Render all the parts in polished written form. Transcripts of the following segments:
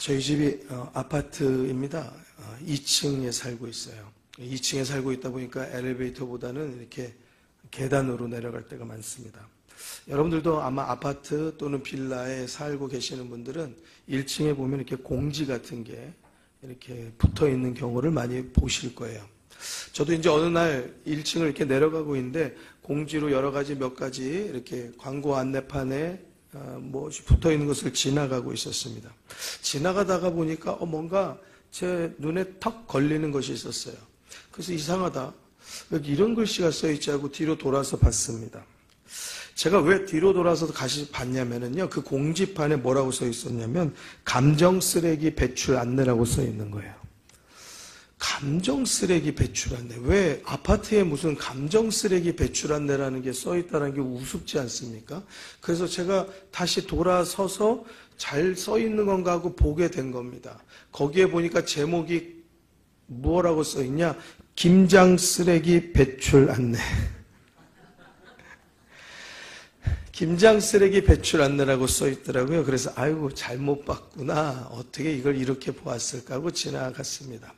저희 집이 아파트입니다. 2층에 살고 있어요. 2층에 살고 있다 보니까 엘리베이터보다는 이렇게 계단으로 내려갈 때가 많습니다. 여러분들도 아마 아파트 또는 빌라에 살고 계시는 분들은 1층에 보면 이렇게 공지 같은 게 이렇게 붙어 있는 경우를 많이 보실 거예요. 저도 이제 어느 날 1층을 이렇게 내려가고 있는데 공지로 여러 가지 몇 가지 이렇게 광고 안내판에 붙어 있는 것을 지나가고 있었습니다. 지나가다가 보니까 뭔가 제 눈에 턱 걸리는 것이 있었어요. 그래서 이상하다. 여기 이런 글씨가 써 있지 하고 뒤로 돌아서 봤습니다. 제가 왜 뒤로 돌아서 다시 봤냐면요. 그 공지판에 뭐라고 써 있었냐면 감정 쓰레기 배출 안내라고 써 있는 거예요. 감정 쓰레기 배출 안내. 왜 아파트에 무슨 감정 쓰레기 배출 안내라는 게 써 있다는 게 우습지 않습니까? 그래서 제가 다시 돌아서서 잘 써 있는 건가 하고 보게 된 겁니다. 거기에 보니까 제목이 뭐라고 써 있냐? 김장 쓰레기 배출 안내. 김장 쓰레기 배출 안내라고 써 있더라고요. 그래서 아이고 잘못 봤구나. 어떻게 이걸 이렇게 보았을까 하고 지나갔습니다.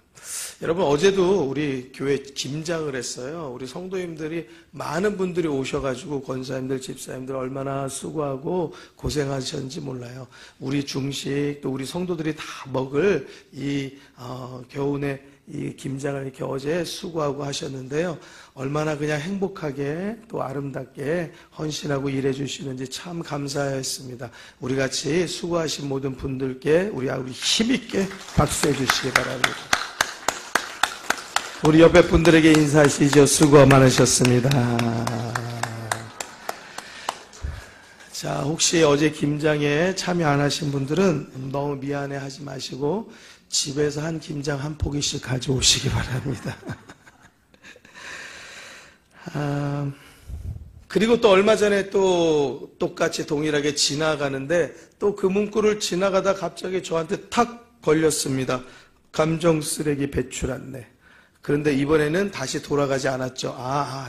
여러분 어제도 우리 교회 김장을 했어요. 우리 성도님들이 많은 분들이 오셔가지고 권사님들 집사님들 얼마나 수고하고 고생하셨는지 몰라요. 우리 중식 또 우리 성도들이 다 먹을 이 겨우내 이 김장을 이렇게 어제 수고하고 하셨는데요. 얼마나 그냥 행복하게 또 아름답게 헌신하고 일해 주시는지 참 감사했습니다. 우리 같이 수고하신 모든 분들께 우리 힘있게 박수해 주시기 바랍니다. 우리 옆에 분들에게 인사하시죠. 수고 많으셨습니다. 자, 혹시 어제 김장에 참여 안 하신 분들은 너무 미안해 하지 마시고 집에서 한 김장 한 포기씩 가져오시기 바랍니다. 그리고 또 얼마 전에 또 똑같이 동일하게 지나가는데 또 그 문구를 지나가다 갑자기 저한테 탁 걸렸습니다. 감정 쓰레기 배출 안내. 그런데 이번에는 다시 돌아가지 않았죠.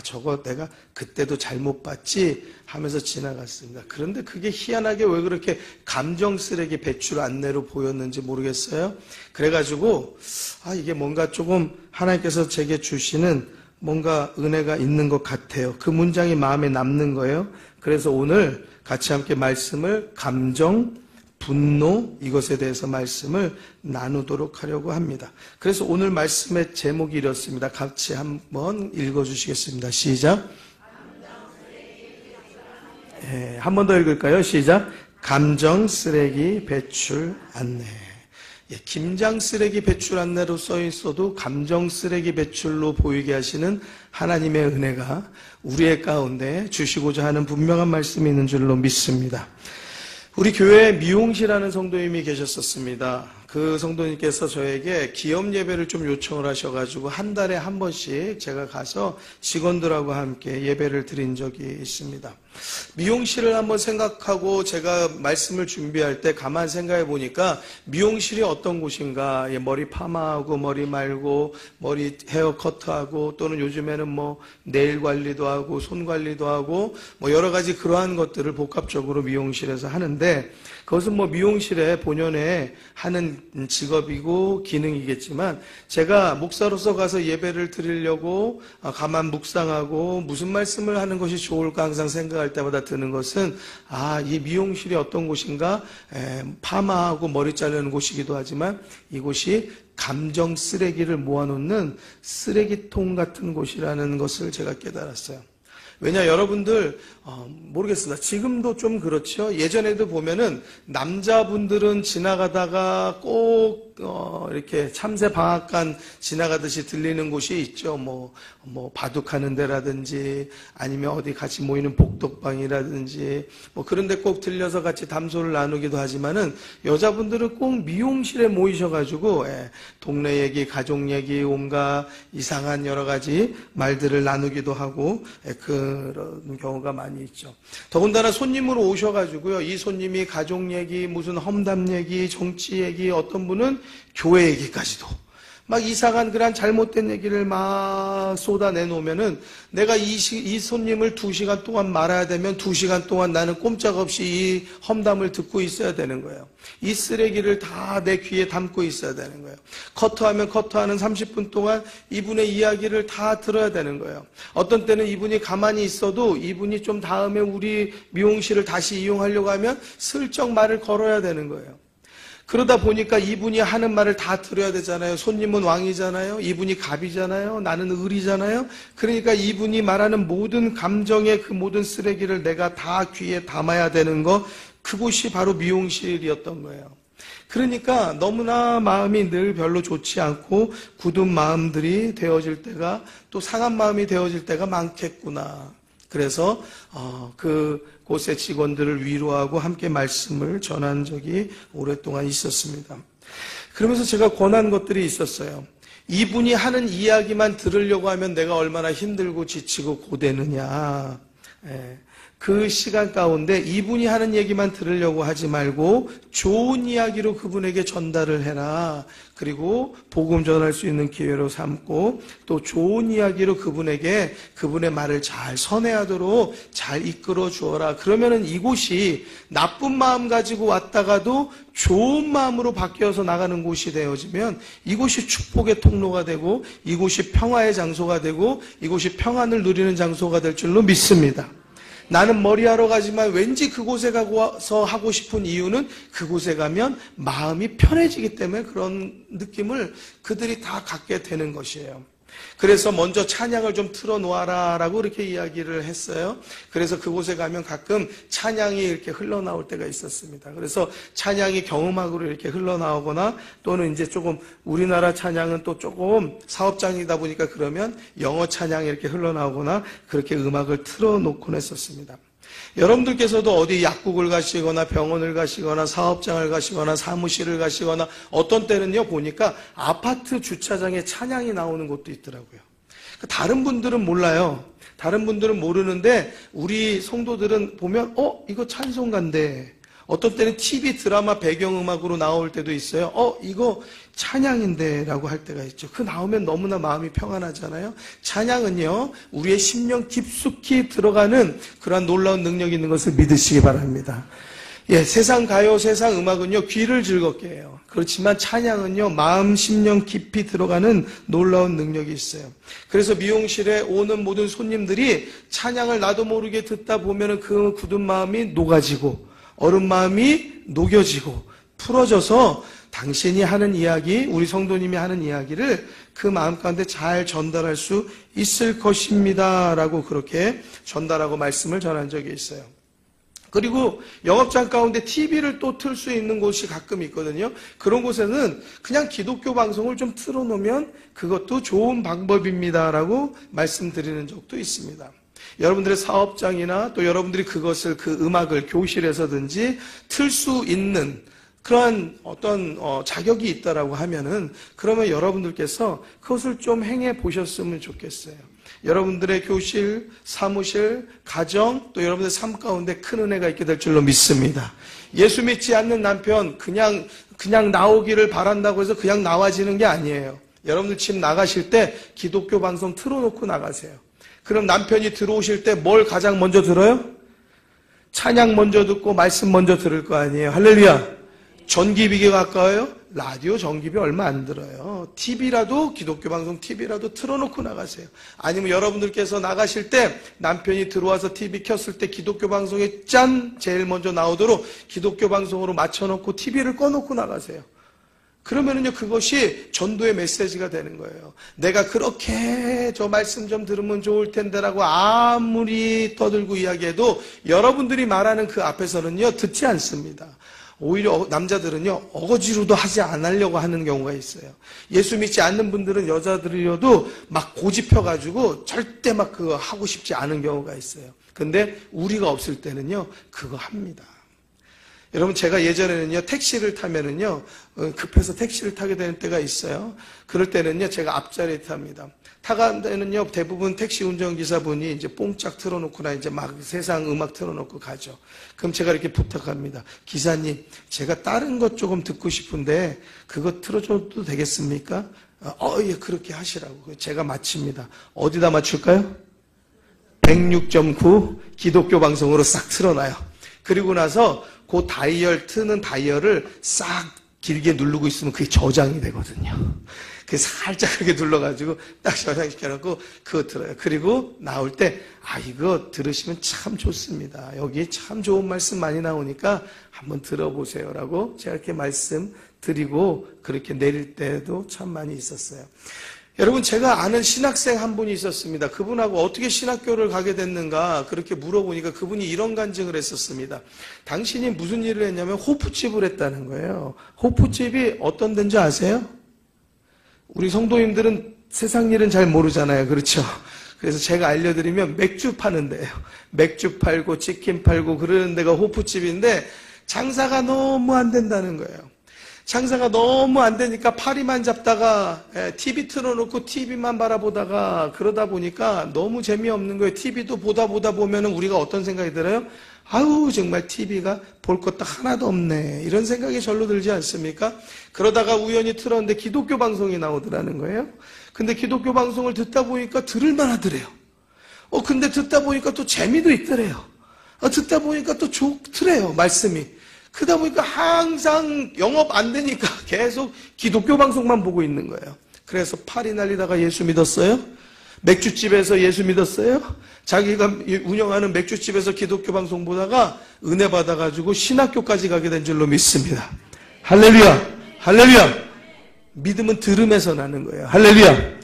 저거 내가 그때도 잘못 봤지 하면서 지나갔습니다. 그런데 그게 희한하게 왜 그렇게 감정 쓰레기 배출 안내로 보였는지 모르겠어요. 그래가지고 이게 뭔가 조금 하나님께서 제게 주시는 뭔가 은혜가 있는 것 같아요. 그 문장이 마음에 남는 거예요. 그래서 오늘 같이 함께 말씀을 감정, 분노 이것에 대해서 말씀을 나누도록 하려고 합니다. 그래서 오늘 말씀의 제목이 이렇습니다. 같이 한번 읽어주시겠습니다. 시작. 한 번 더 읽을까요? 시작. 감정 쓰레기 배출 안내. 김장 쓰레기 배출 안내로 써 있어도 감정 쓰레기 배출로 보이게 하시는 하나님의 은혜가 우리의 가운데 주시고자 하는 분명한 말씀이 있는 줄로 믿습니다. 우리 교회에 미용실하는 성도님이 계셨었습니다. 그 성도님께서 저에게 기업 예배를 좀 요청을 하셔가지고 한 달에 한 번씩 제가 가서 직원들하고 함께 예배를 드린 적이 있습니다. 미용실을 한번 생각하고 제가 말씀을 준비할 때 가만 생각해 보니까 미용실이 어떤 곳인가, 머리 파마하고 머리 말고 머리 헤어 커트하고 또는 요즘에는 네일 관리도 하고 손 관리도 하고 여러 가지 그러한 것들을 복합적으로 미용실에서 하는데 그것은 미용실에 본연에 하는 직업이고 기능이겠지만 제가 목사로서 가서 예배를 드리려고 가만 묵상하고 무슨 말씀을 하는 것이 좋을까 항상 생각할 때마다 드는 것은 이 미용실이 어떤 곳인가, 파마하고 머리 자르는 곳이기도 하지만 이곳이 감정 쓰레기를 모아놓는 쓰레기통 같은 곳이라는 것을 제가 깨달았어요. 왜냐 여러분들 모르겠습니다. 지금도 좀 그렇죠. 예전에도 보면은 남자분들은 지나가다가 꼭 이렇게 참새 방앗간 지나가듯이 들리는 곳이 있죠. 바둑하는 데라든지 아니면 어디 같이 모이는 복덕방이라든지 그런 데 꼭 들려서 같이 담소를 나누기도 하지만은 여자분들은 꼭 미용실에 모이셔가지고 동네 얘기, 가족 얘기, 온갖 이상한 여러 가지 말들을 나누기도 하고 그런 경우가 많이 있죠. 더군다나 손님으로 오셔가지고요. 이 손님이 가족 얘기, 무슨 험담 얘기, 정치 얘기, 어떤 분은 교회 얘기까지도 막 이상한 그런 잘못된 얘기를 막 쏟아내놓으면은 내가 이 손님을 2시간 동안 말아야 되면 2시간 동안 나는 꼼짝없이 이 험담을 듣고 있어야 되는 거예요. 이 쓰레기를 다 내 귀에 담고 있어야 되는 거예요. 커트하면 커트하는 30분 동안 이분의 이야기를 다 들어야 되는 거예요. 어떤 때는 이분이 가만히 있어도 이분이 좀 다음에 우리 미용실을 다시 이용하려고 하면 슬쩍 말을 걸어야 되는 거예요. 그러다 보니까 이분이 하는 말을 다 들어야 되잖아요. 손님은 왕이잖아요. 이분이 갑이잖아요. 나는 을이잖아요. 그러니까 이분이 말하는 모든 감정의 그 모든 쓰레기를 내가 다 귀에 담아야 되는 거, 그곳이 바로 미용실이었던 거예요. 그러니까 너무나 마음이 늘 별로 좋지 않고 굳은 마음들이 되어질 때가, 또 상한 마음이 되어질 때가 많겠구나. 그래서 그곳의 직원들을 위로하고 함께 말씀을 전한 적이 오랫동안 있었습니다. 그러면서 제가 권한 것들이 있었어요. 이분이 하는 이야기만 들으려고 하면 내가 얼마나 힘들고 지치고 고되느냐. 그 시간 가운데 이분이 하는 얘기만 들으려고 하지 말고 좋은 이야기로 그분에게 전달을 해라. 그리고 복음 전할 수 있는 기회로 삼고 또 좋은 이야기로 그분에게 그분의 말을 잘 선회하도록 잘 이끌어 주어라. 그러면은 이곳이 나쁜 마음 가지고 왔다가도 좋은 마음으로 바뀌어서 나가는 곳이 되어지면 이곳이 축복의 통로가 되고 이곳이 평화의 장소가 되고 이곳이 평안을 누리는 장소가 될 줄로 믿습니다. 나는 머리하러 가지만 왠지 그곳에 가서 하고 싶은 이유는 그곳에 가면 마음이 편해지기 때문에 그런 느낌을 그들이 다 갖게 되는 것이에요. 그래서 먼저 찬양을 좀 틀어놓아라 라고 이렇게 이야기를 했어요. 그래서 그곳에 가면 가끔 찬양이 이렇게 흘러나올 때가 있었습니다. 그래서 찬양이 경음악으로 이렇게 흘러나오거나 또는 이제 조금 우리나라 찬양은 또 조금 사업장이다 보니까 그러면 영어 찬양이 이렇게 흘러나오거나 그렇게 음악을 틀어놓곤 했었습니다. 여러분들께서도 어디 약국을 가시거나 병원을 가시거나 사업장을 가시거나 사무실을 가시거나 어떤 때는요 보니까 아파트 주차장에 찬양이 나오는 곳도 있더라고요. 다른 분들은 몰라요. 다른 분들은 모르는데 우리 성도들은 보면 이거 찬송가인데, 어떤 때는 TV 드라마 배경음악으로 나올 때도 있어요. 이거 찬양인데 라고 할 때가 있죠. 그 나오면 너무나 마음이 평안하잖아요. 찬양은요 우리의 심령 깊숙이 들어가는 그러한 놀라운 능력이 있는 것을 믿으시기 바랍니다. 세상 가요, 세상 음악은요 귀를 즐겁게 해요. 그렇지만 찬양은요 마음 심령 깊이 들어가는 놀라운 능력이 있어요. 그래서 미용실에 오는 모든 손님들이 찬양을 나도 모르게 듣다 보면은 그 굳은 마음이 녹아지고 어른 마음이 녹여지고 풀어져서 당신이 하는 이야기, 우리 성도님이 하는 이야기를 그 마음 가운데 잘 전달할 수 있을 것입니다 라고 그렇게 전달하고 말씀을 전한 적이 있어요. 그리고 영업장 가운데 TV를 또 틀 수 있는 곳이 가끔 있거든요. 그런 곳에는 그냥 기독교 방송을 좀 틀어놓으면 그것도 좋은 방법입니다라고 말씀드리는 적도 있습니다. 여러분들의 사업장이나 또 여러분들이 그것을 그 음악을 교실에서든지 틀 수 있는 그러한 어떤 자격이 있다라고 하면은 그러면 여러분들께서 그것을 좀 행해 보셨으면 좋겠어요. 여러분들의 교실, 사무실, 가정 또 여러분들의 삶 가운데 큰 은혜가 있게 될 줄로 믿습니다. 예수 믿지 않는 남편 그냥 나오기를 바란다고 해서 그냥 나와지는 게 아니에요. 여러분들 집 나가실 때 기독교 방송 틀어놓고 나가세요. 그럼 남편이 들어오실 때 뭘 가장 먼저 들어요? 찬양 먼저 듣고 말씀 먼저 들을 거 아니에요. 할렐루야. 전기비가 가까워요? 라디오 전기비 얼마 안 들어요. TV라도 기독교 방송 TV라도 틀어놓고 나가세요. 아니면 여러분들께서 나가실 때 남편이 들어와서 TV 켰을 때 기독교 방송에 짠 제일 먼저 나오도록 기독교 방송으로 맞춰놓고 TV를 꺼놓고 나가세요. 그러면은요 그것이 전도의 메시지가 되는 거예요. 내가 그렇게 저 말씀 좀 들으면 좋을 텐데라고 아무리 떠들고 이야기해도 여러분들이 말하는 그 앞에서는요 듣지 않습니다. 오히려 남자들은요 어거지로도 하지 않으려고 하는 경우가 있어요. 예수 믿지 않는 분들은 여자들이어도 막 고집혀가지고 절대 막 그거 하고 싶지 않은 경우가 있어요. 근데 우리가 없을 때는요 그거 합니다. 여러분, 제가 예전에는요, 택시를 타면은요, 급해서 택시를 타게 되는 때가 있어요. 그럴 때는요, 제가 앞자리에 탑니다. 타간 데는요, 대부분 택시 운전기사분이 이제 뽕짝 틀어놓거나 이제 막 세상 음악 틀어놓고 가죠. 그럼 제가 이렇게 부탁합니다. 기사님, 제가 다른 것 조금 듣고 싶은데, 그거 틀어줘도 되겠습니까? 예, 그렇게 하시라고. 제가 마칩니다. 어디다 맞출까요? 106.9 기독교 방송으로 싹 틀어놔요. 그리고 나서 그 트는 다이얼을 싹 길게 누르고 있으면 그게 저장이 되거든요. 그 살짝 그렇게 눌러가지고 딱 저장시켜놓고 그거 들어요. 그리고 나올 때, 이거 들으시면 참 좋습니다. 여기 참 좋은 말씀 많이 나오니까 한번 들어보세요라고 제가 이렇게 말씀드리고 그렇게 내릴 때도 참 많이 있었어요. 여러분, 제가 아는 신학생 한 분이 있었습니다. 그분하고 어떻게 신학교를 가게 됐는가 그렇게 물어보니까 그분이 이런 간증을 했었습니다. 당신이 무슨 일을 했냐면 호프집을 했다는 거예요. 호프집이 어떤 데인지 아세요? 우리 성도님들은 세상 일은 잘 모르잖아요. 그렇죠? 그래서 제가 알려드리면 맥주 파는 데예요. 맥주 팔고 치킨 팔고 그러는 데가 호프집인데 장사가 너무 안 된다는 거예요. 장사가 너무 안 되니까 파리만 잡다가 TV 틀어놓고 TV만 바라보다가 그러다 보니까 너무 재미없는 거예요. TV도 보다 보면은 우리가 어떤 생각이 들어요? 아우, 정말 TV가 볼 것도 하나도 없네. 이런 생각이 절로 들지 않습니까? 그러다가 우연히 틀었는데 기독교 방송이 나오더라는 거예요. 근데 기독교 방송을 듣다 보니까 들을만 하더래요. 근데 듣다 보니까 또 재미도 있더래요. 듣다 보니까 또 좋더래요, 말씀이. 그러다 보니까 항상 영업 안 되니까 계속 기독교 방송만 보고 있는 거예요. 그래서 팔이 날리다가 예수 믿었어요? 맥주집에서 예수 믿었어요? 자기가 운영하는 맥주집에서 기독교 방송 보다가 은혜 받아가지고 신학교까지 가게 된 줄로 믿습니다. 할렐루야! 할렐루야! 믿음은 들음에서 나는 거예요. 할렐루야!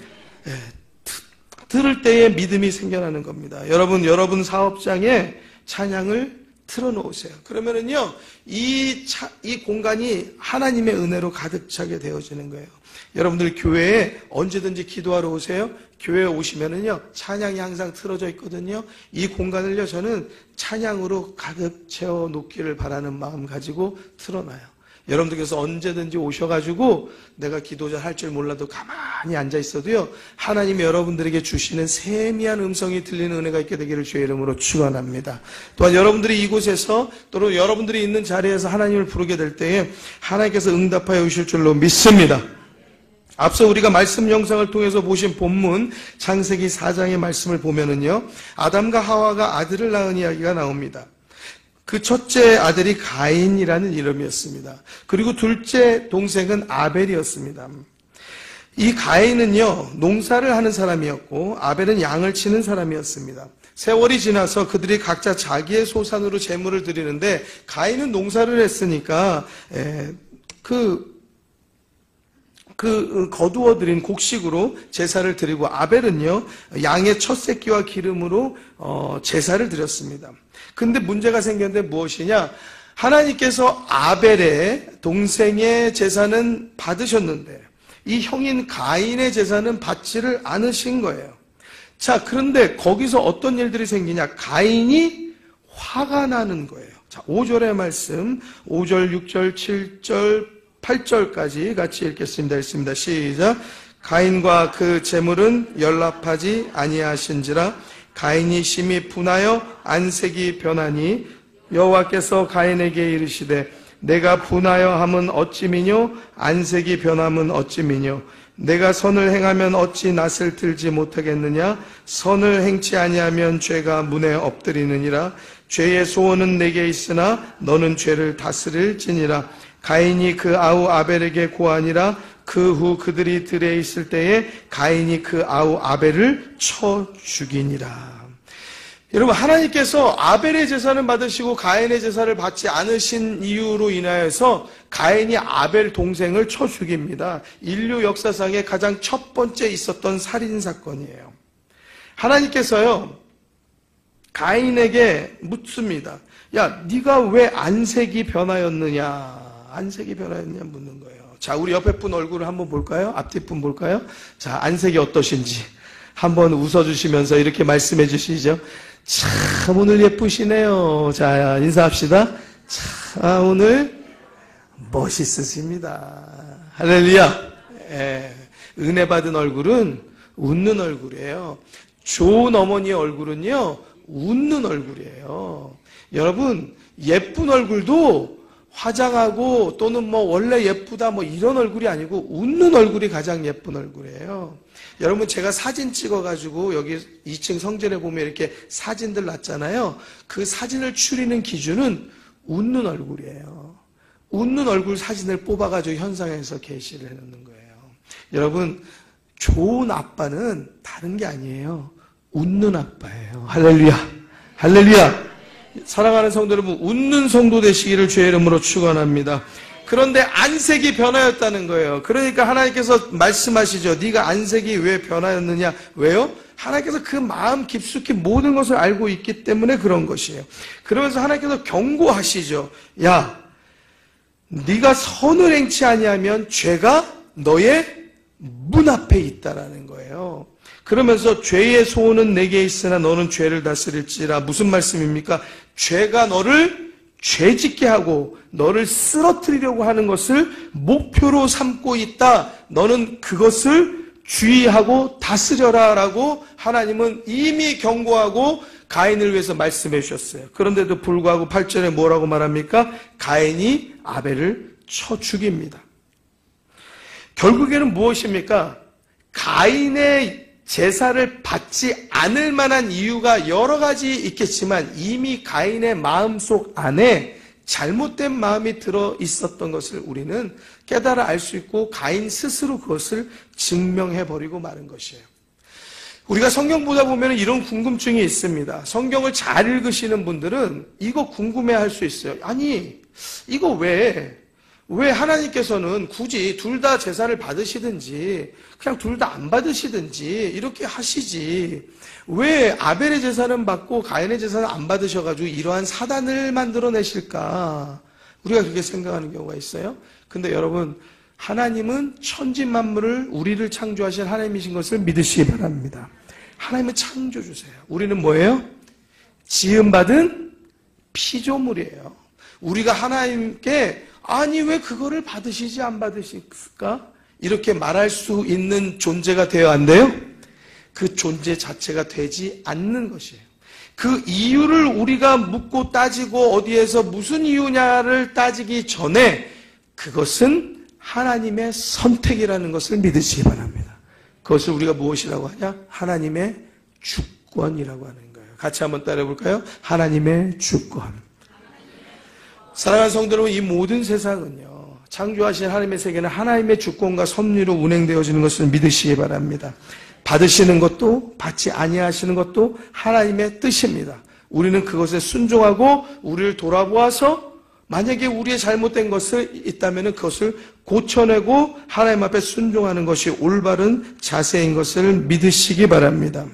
들을 때에 믿음이 생겨나는 겁니다. 여러분 사업장에 찬양을 틀어놓으세요. 그러면은요, 이 공간이 하나님의 은혜로 가득 차게 되어지는 거예요. 여러분들 교회에 언제든지 기도하러 오세요. 교회에 오시면은요, 찬양이 항상 틀어져 있거든요. 이 공간을요, 저는 찬양으로 가득 채워놓기를 바라는 마음 가지고 틀어놔요. 여러분들께서 언제든지 오셔가지고 내가 기도 잘 할 줄 몰라도 가만히 앉아 있어도요, 하나님이 여러분들에게 주시는 세미한 음성이 들리는 은혜가 있게 되기를 주의 이름으로 축원합니다. 또한 여러분들이 이곳에서 또는 여러분들이 있는 자리에서 하나님을 부르게 될 때에 하나님께서 응답하여 오실 줄로 믿습니다. 앞서 우리가 말씀 영상을 통해서 보신 본문 창세기 4장의 말씀을 보면은요, 아담과 하와가 아들을 낳은 이야기가 나옵니다. 그 첫째 아들이 가인이라는 이름이었습니다. 그리고 둘째 동생은 아벨이었습니다. 이 가인은요, 농사를 하는 사람이었고 아벨은 양을 치는 사람이었습니다. 세월이 지나서 그들이 각자 자기의 소산으로 제물을 드리는데, 가인은 농사를 했으니까 거두어들인 곡식으로 제사를 드리고, 아벨은요, 양의 첫 새끼와 기름으로 제사를 드렸습니다. 근데 문제가 생겼는데 무엇이냐? 하나님께서 아벨의 동생의 제사는 받으셨는데 이 형인 가인의 제사는 받지를 않으신 거예요. 자, 그런데 거기서 어떤 일들이 생기냐? 가인이 화가 나는 거예요. 자, 5절의 말씀, 5절, 6절, 7절, 8절까지 같이 읽겠습니다. 읽습니다. 시작. 가인과 그 제물은 연락하지 아니하신지라. 가인이 심히 분하여 안색이 변하니 여호와께서 가인에게 이르시되 내가 분하여 함은 어찌 미뇨 안색이 변함은 어찌 미뇨 내가 선을 행하면 어찌 낯을 들지 못하겠느냐 선을 행치 아니하면 죄가 문에 엎드리느니라 죄의 소원은 내게 있으나 너는 죄를 다스릴지니라 가인이 그 아우 아벨에게 고하니라 그 후 그들이 들에 있을 때에 가인이 그 아우 아벨을 쳐 죽이니라. 여러분, 하나님께서 아벨의 제사는 받으시고 가인의 제사를 받지 않으신 이유로 인하여서 가인이 아벨 동생을 쳐 죽입니다. 인류 역사상에 가장 첫 번째 있었던 살인 사건이에요. 하나님께서요, 가인에게 묻습니다. 야, 네가 왜 안색이 변하였느냐? 안색이 변하였느냐 묻는 거예요. 자, 우리 옆에 분 얼굴을 한번 볼까요? 앞뒤 분 볼까요? 자, 안색이 어떠신지 한번 웃어주시면서 이렇게 말씀해 주시죠. 참 오늘 예쁘시네요. 자, 인사합시다. 자, 오늘 멋있으십니다. 할렐루야. 예, 은혜 받은 얼굴은 웃는 얼굴이에요. 좋은 어머니의 얼굴은요, 웃는 얼굴이에요. 여러분, 예쁜 얼굴도 화장하고 또는 뭐 원래 예쁘다 뭐 이런 얼굴이 아니고 웃는 얼굴이 가장 예쁜 얼굴이에요. 여러분, 제가 사진 찍어가지고 여기 2층 성전에 보면 이렇게 사진들 놨잖아요. 그 사진을 추리는 기준은 웃는 얼굴이에요. 웃는 얼굴 사진을 뽑아가지고 현상에서 게시를 해놓는 거예요. 여러분, 좋은 아빠는 다른 게 아니에요. 웃는 아빠예요. 할렐루야. 할렐루야. 사랑하는 성도 여러분, 웃는 성도 되시기를 주의 이름으로 축원합니다. 그런데 안색이 변하였다는 거예요. 그러니까 하나님께서 말씀하시죠. 네가 안색이 왜 변하였느냐? 왜요? 하나님께서 그 마음 깊숙이 모든 것을 알고 있기 때문에 그런 것이에요. 그러면서 하나님께서 경고하시죠. 야, 네가 선을 행치 아니하면 죄가 너의 문 앞에 있다라는 거예요. 그러면서 죄의 소원은 내게 있으나 너는 죄를 다스릴지라. 무슨 말씀입니까? 죄가 너를 죄짓게 하고 너를 쓰러뜨리려고 하는 것을 목표로 삼고 있다. 너는 그것을 주의하고 다스려라 라고 하나님은 이미 경고하고 가인을 위해서 말씀해 주셨어요. 그런데도 불구하고 8절에 뭐라고 말합니까? 가인이 아벨을 쳐 죽입니다. 결국에는 무엇입니까? 가인의 제사를 받지 않을 만한 이유가 여러 가지 있겠지만 이미 가인의 마음속 안에 잘못된 마음이 들어 있었던 것을 우리는 깨달아 알 수 있고 가인 스스로 그것을 증명해버리고 마는 것이에요. 우리가 성경 보다 보면 이런 궁금증이 있습니다. 성경을 잘 읽으시는 분들은 이거 궁금해할 수 있어요. 아니, 이거 왜 하나님께서는 굳이 둘 다 제사를 받으시든지 그냥 둘 다 안 받으시든지 이렇게 하시지 왜 아벨의 제사는 받고 가인의 제사는 안 받으셔가지고 이러한 사단을 만들어내실까? 우리가 그렇게 생각하는 경우가 있어요. 근데 여러분, 하나님은 천지 만물을 우리를 창조하신 하나님이신 것을 믿으시기 바랍니다. 하나님은 창조주세요. 우리는 뭐예요? 지음받은 피조물이에요. 우리가 하나님께 아니 왜 그거를 받으시지 안 받으실까? 이렇게 말할 수 있는 존재가 되어야 안 돼요? 그 존재 자체가 되지 않는 것이에요. 그 이유를 우리가 묻고 따지고 어디에서 무슨 이유냐를 따지기 전에 그것은 하나님의 선택이라는 것을 믿으시기 바랍니다. 그것을 우리가 무엇이라고 하냐? 하나님의 주권이라고 하는 거예요. 같이 한번 따라해 볼까요? 하나님의 주권. 사랑하는 성도 여러분, 이 모든 세상은요, 창조하신 하나님의 세계는 하나님의 주권과 섭리로 운행되어지는 것을 믿으시기 바랍니다. 받으시는 것도 받지 아니하시는 것도 하나님의 뜻입니다. 우리는 그것에 순종하고 우리를 돌아보아서 만약에 우리의 잘못된 것을 있다면 그것을 고쳐내고 하나님 앞에 순종하는 것이 올바른 자세인 것을 믿으시기 바랍니다.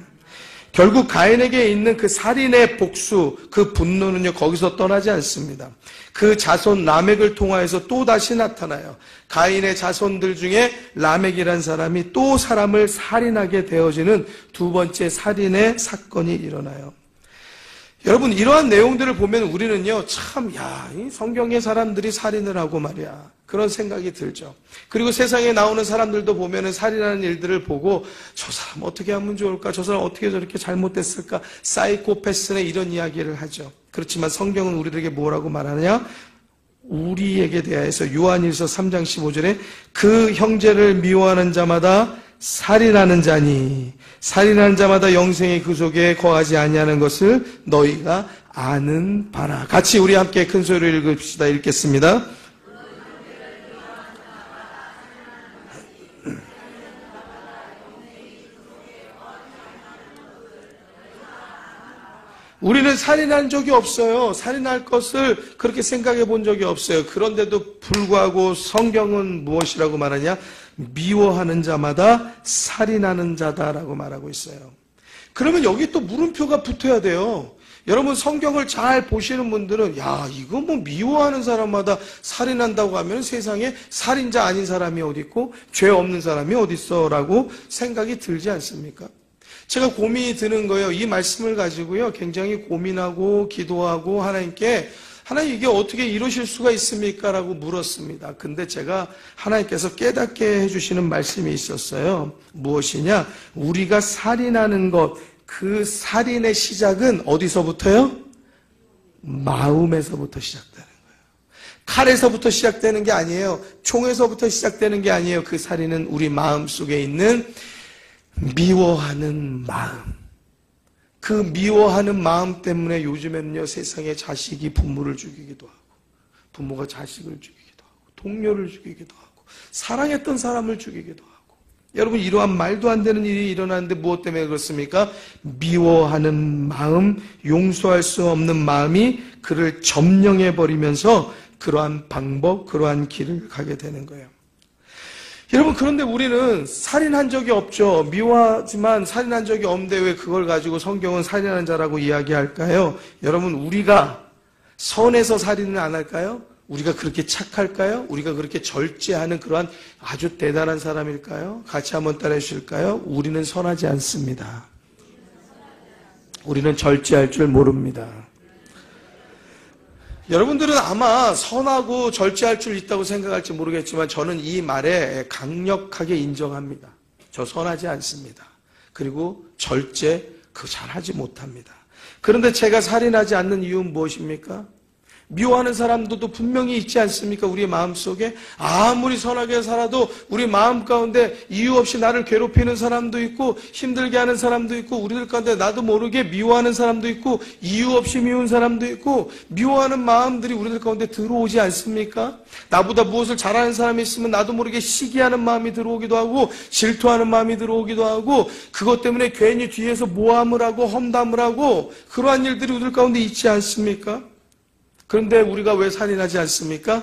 결국 가인에게 있는 그 살인의 복수, 그 분노는요, 거기서 떠나지 않습니다. 그 자손 라멕을 통하여서 또 다시 나타나요. 가인의 자손들 중에 라멕이란 사람이 또 사람을 살인하게 되어지는 두 번째 살인의 사건이 일어나요. 여러분, 이러한 내용들을 보면 우리는요, 참, 이 성경의 사람들이 살인을 하고 말이야. 그런 생각이 들죠. 그리고 세상에 나오는 사람들도 보면은 살인하는 일들을 보고 저 사람 어떻게 하면 좋을까? 저 사람 어떻게 저렇게 잘못됐을까? 사이코패스네 이런 이야기를 하죠. 그렇지만 성경은 우리들에게 뭐라고 말하느냐? 우리에게 대하여서 요한일서 3장 15절에 그 형제를 미워하는 자마다 살인하는 자니 살인하는 자마다 영생의 그 속에 거하지 아니하는 것을 너희가 아는 바라. 같이 우리 함께 큰 소리로 읽읍시다. 읽겠습니다. 우리는 살인한 적이 없어요. 살인할 것을 그렇게 생각해 본 적이 없어요. 그런데도 불구하고 성경은 무엇이라고 말하냐? 미워하는 자마다 살인하는 자다라고 말하고 있어요. 그러면 여기 또 물음표가 붙어야 돼요. 여러분, 성경을 잘 보시는 분들은 이거 뭐 미워하는 사람마다 살인한다고 하면 세상에 살인자 아닌 사람이 어디 있고 죄 없는 사람이 어디 있어 라고 생각이 들지 않습니까? 제가 고민이 드는 거예요. 이 말씀을 가지고요, 굉장히 고민하고 기도하고 하나님께 하나님 이게 어떻게 이루실 수가 있습니까? 라고 물었습니다. 근데 제가 하나님께서 깨닫게 해주시는 말씀이 있었어요. 무엇이냐? 우리가 살인하는 것, 그 살인의 시작은 어디서부터요? 마음에서부터 시작되는 거예요. 칼에서부터 시작되는 게 아니에요. 총에서부터 시작되는 게 아니에요. 그 살인은 우리 마음 속에 있는 미워하는 마음. 그 미워하는 마음 때문에 요즘에는요, 세상에 자식이 부모를 죽이기도 하고, 부모가 자식을 죽이기도 하고, 동료를 죽이기도 하고, 사랑했던 사람을 죽이기도 하고. 여러분, 이러한 말도 안 되는 일이 일어나는데 무엇 때문에 그렇습니까? 미워하는 마음, 용서할 수 없는 마음이 그를 점령해버리면서 그러한 방법, 그러한 길을 가게 되는 거예요. 여러분, 그런데 우리는 살인한 적이 없죠. 미워하지만 살인한 적이 없는데 왜 그걸 가지고 성경은 살인한 자라고 이야기할까요? 여러분, 우리가 선에서 살인을 안 할까요? 우리가 그렇게 착할까요? 우리가 그렇게 절제하는 그러한 아주 대단한 사람일까요? 같이 한번 따라해 주실까요? 우리는 선하지 않습니다. 우리는 절제할 줄 모릅니다. 여러분들은 아마 선하고 절제할 줄 있다고 생각할지 모르겠지만 저는 이 말에 강력하게 인정합니다. 저 선하지 않습니다. 그리고 절제 그거 잘하지 못합니다. 그런데 제가 살인하지 않는 이유는 무엇입니까? 미워하는 사람들도 분명히 있지 않습니까? 우리의 마음속에 아무리 선하게 살아도 우리 마음 가운데 이유 없이 나를 괴롭히는 사람도 있고 힘들게 하는 사람도 있고 우리들 가운데 나도 모르게 미워하는 사람도 있고 이유 없이 미운 사람도 있고 미워하는 마음들이 우리들 가운데 들어오지 않습니까? 나보다 무엇을 잘하는 사람이 있으면 나도 모르게 시기하는 마음이 들어오기도 하고 질투하는 마음이 들어오기도 하고 그것 때문에 괜히 뒤에서 모함을 하고 험담을 하고 그러한 일들이 우리들 가운데 있지 않습니까? 그런데 우리가 왜 살인하지 않습니까?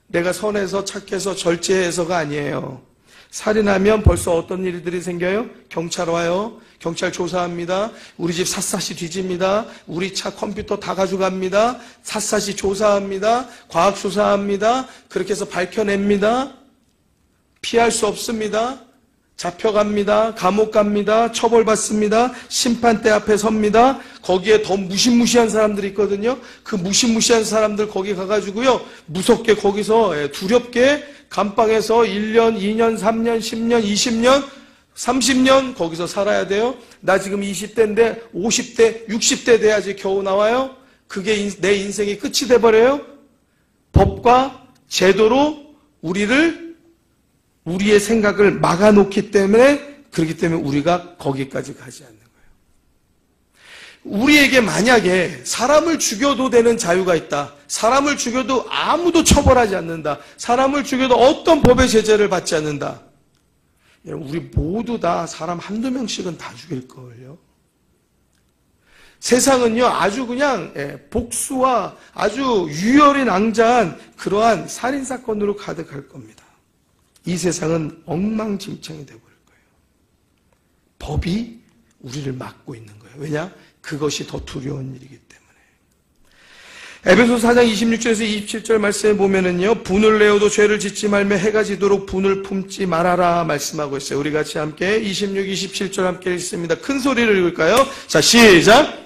내가 선해서 착해서 절제해서가 아니에요. 살인하면 벌써 어떤 일들이 생겨요? 경찰 와요. 경찰 조사합니다. 우리 집 샅샅이 뒤집니다. 우리 차 컴퓨터 다 가져갑니다. 샅샅이 조사합니다. 과학 수사합니다. 그렇게 해서 밝혀냅니다. 피할 수 없습니다. 잡혀갑니다. 감옥 갑니다. 처벌받습니다. 심판대 앞에 섭니다. 거기에 더 무시무시한 사람들이 있거든요. 그 무시무시한 사람들 거기 가가지고요. 무섭게 거기서 두렵게 감방에서 1년, 2년, 3년, 10년, 20년, 30년 거기서 살아야 돼요. 나 지금 20대인데 50대, 60대 돼야지 겨우 나와요. 그게 내 인생이 끝이 돼버려요. 법과 제도로 우리의 생각을 막아놓기 때문에 그렇기 때문에 우리가 거기까지 가지 않는 거예요. 우리에게 만약에 사람을 죽여도 되는 자유가 있다. 사람을 죽여도 아무도 처벌하지 않는다. 사람을 죽여도 어떤 법의 제재를 받지 않는다. 여러분, 우리 모두 다 사람 한두 명씩은 다 죽일 거예요. 세상은요, 아주 그냥 복수와 아주 유혈이 낭자한 그러한 살인사건으로 가득할 겁니다. 이 세상은 엉망진창이 되어버릴 거예요. 법이 우리를 막고 있는 거예요. 왜냐? 그것이 더 두려운 일이기 때문에. 에베소서 4장 26절에서 27절 말씀에 보면은요, 분을 내어도 죄를 짓지 말며 해가 지도록 분을 품지 말아라 말씀하고 있어요. 우리 같이 함께 26, 27절 함께 읽습니다. 큰 소리를 읽을까요? 자, 시작!